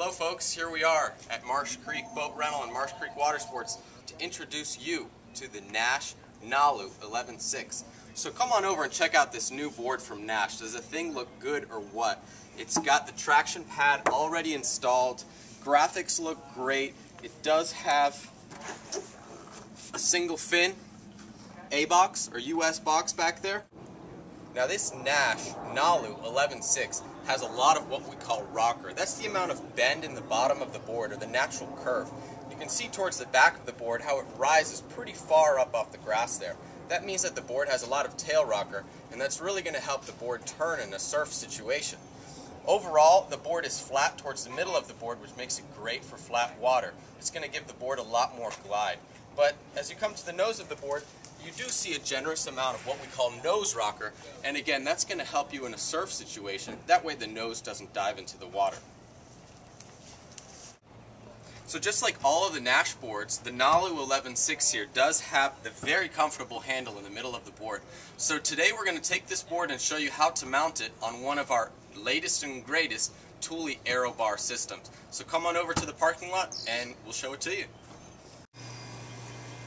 Hello folks, here we are at Marsh Creek Boat Rental and Marsh Creek Water Sports to introduce you to the Naish Nalu 11.6. So come on over and check out this new board from Naish. Does the thing look good or what? It's got the traction pad already installed. Graphics look great. It does have a single fin A-box or US box back there. Now this Naish Nalu 11.6 has a lot of what we call rocker. That's the amount of bend in the bottom of the board, or the natural curve. You can see towards the back of the board how it rises pretty far up off the grass there. That means that the board has a lot of tail rocker, and that's really going to help the board turn in a surf situation. Overall, the board is flat towards the middle of the board, which makes it great for flat water. It's going to give the board a lot more glide. But as you come to the nose of the board, you do see a generous amount of what we call nose rocker, and again, that's going to help you in a surf situation. That way the nose doesn't dive into the water. So just like all of the Naish boards, the Nalu 11.6 here does have the very comfortable handle in the middle of the board. So today we're going to take this board and show you how to mount it on one of our latest and greatest Thule aero bar systems. So come on over to the parking lot and we'll show it to you.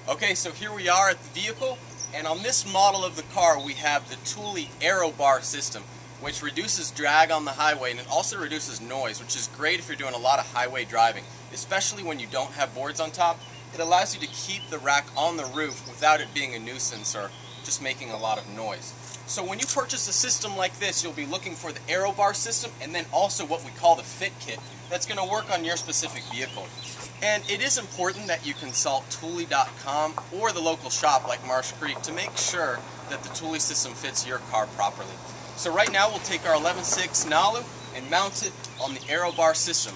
Okay, so here we are at the vehicle, and on this model of the car we have the Thule aero bar system, which reduces drag on the highway, and it also reduces noise, which is great if you're doing a lot of highway driving, especially when you don't have boards on top. It allows you to keep the rack on the roof without it being a nuisance or just making a lot of noise. So when you purchase a system like this, you'll be looking for the aero bar system and then also what we call the fit kit that's going to work on your specific vehicle. And it is important that you consult Thule.com or the local shop like Marsh Creek to make sure that the Thule system fits your car properly. So right now we'll take our 11.6 Nalu and mount it on the aero bar system.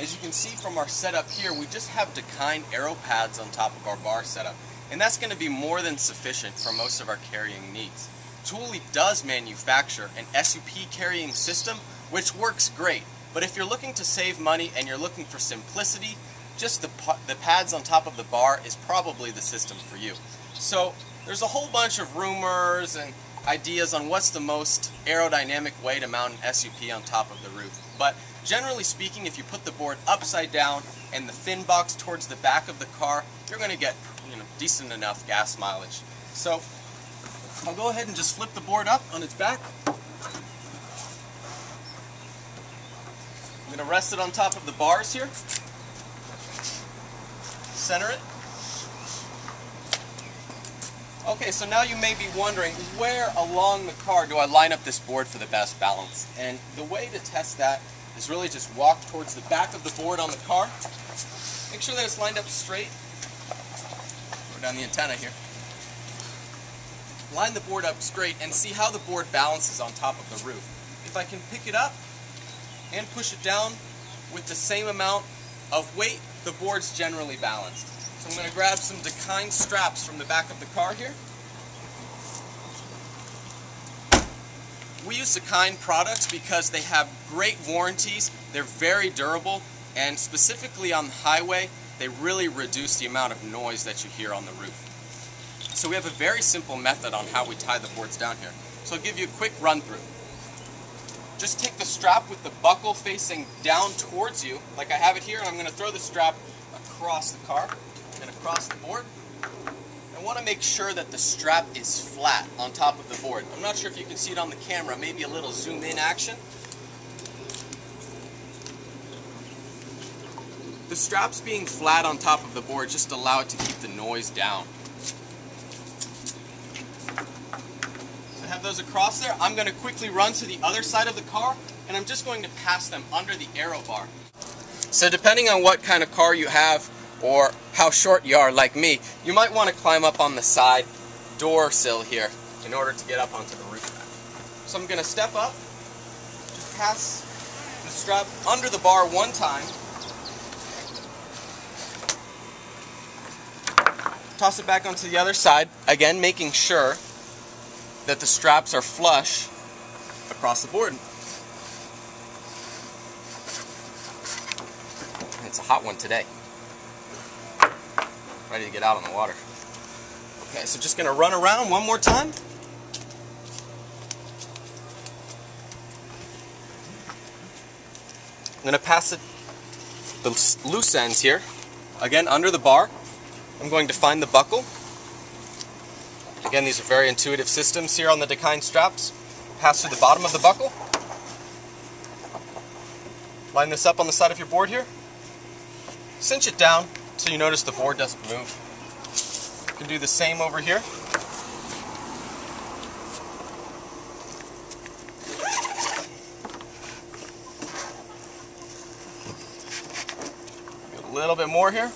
As you can see from our setup here, we just have Decline aero pads on top of our bar setup, and that's going to be more than sufficient for most of our carrying needs. Thule does manufacture an SUP carrying system, which works great, but if you're looking to save money and you're looking for simplicity, just the pads on top of the bar is probably the system for you. So there's a whole bunch of rumors and ideas on what's the most aerodynamic way to mount an SUP on top of the roof. But generally speaking, if you put the board upside down and the fin box towards the back of the car, you're going to get decent enough gas mileage. So I'll go ahead and just flip the board up on its back. I'm going to rest it on top of the bars here. Center it. Okay, so now you may be wondering, where along the car do I line up this board for the best balance? And the way to test that is really just walk towards the back of the board on the car. Make sure that it's lined up straight. Go down the antenna here. Line the board up straight and see how the board balances on top of the roof. If I can pick it up and push it down with the same amount of weight, the board's generally balanced. So I'm going to grab some Decline straps from the back of the car here. We use Decline products because they have great warranties, they're very durable, and specifically on the highway, they really reduce the amount of noise that you hear on the roof. So we have a very simple method on how we tie the boards down here. So I'll give you a quick run through. Just take the strap with the buckle facing down towards you, like I have it here, and I'm going to throw the strap across the car and across the board. I want to make sure that the strap is flat on top of the board. I'm not sure if you can see it on the camera, maybe a little zoom in action. The straps being flat on top of the board just allow it to keep the noise down. So I have those across there. I'm going to quickly run to the other side of the car, and I'm just going to pass them under the aero bar. So depending on what kind of car you have or how short you are like me, you might want to climb up on the side door sill here in order to get up onto the roof. So I'm going to step up, just pass the strap under the bar one time, toss it back onto the other side, again making sure that the straps are flush across the board. It's a hot one today. Ready to get out on the water. Okay, so just going to run around one more time. I'm going to pass it the loose ends here, again under the bar, I'm going to find the buckle. Again, these are very intuitive systems here on the Dakine straps. Pass through the bottom of the buckle. Line this up on the side of your board here. Cinch it down so you notice the board doesn't move. You can do the same over here. A little bit more here.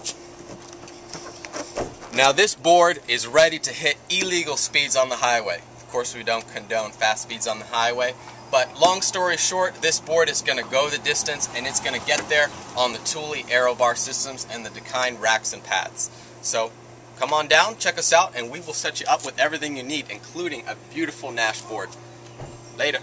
Now this board is ready to hit illegal speeds on the highway. Of course, we don't condone fast speeds on the highway, but long story short, this board is going to go the distance and it's going to get there on the Thule aero bar systems and the Dakine racks and pads. So come on down, check us out, and we will set you up with everything you need, including a beautiful Naish board. Later.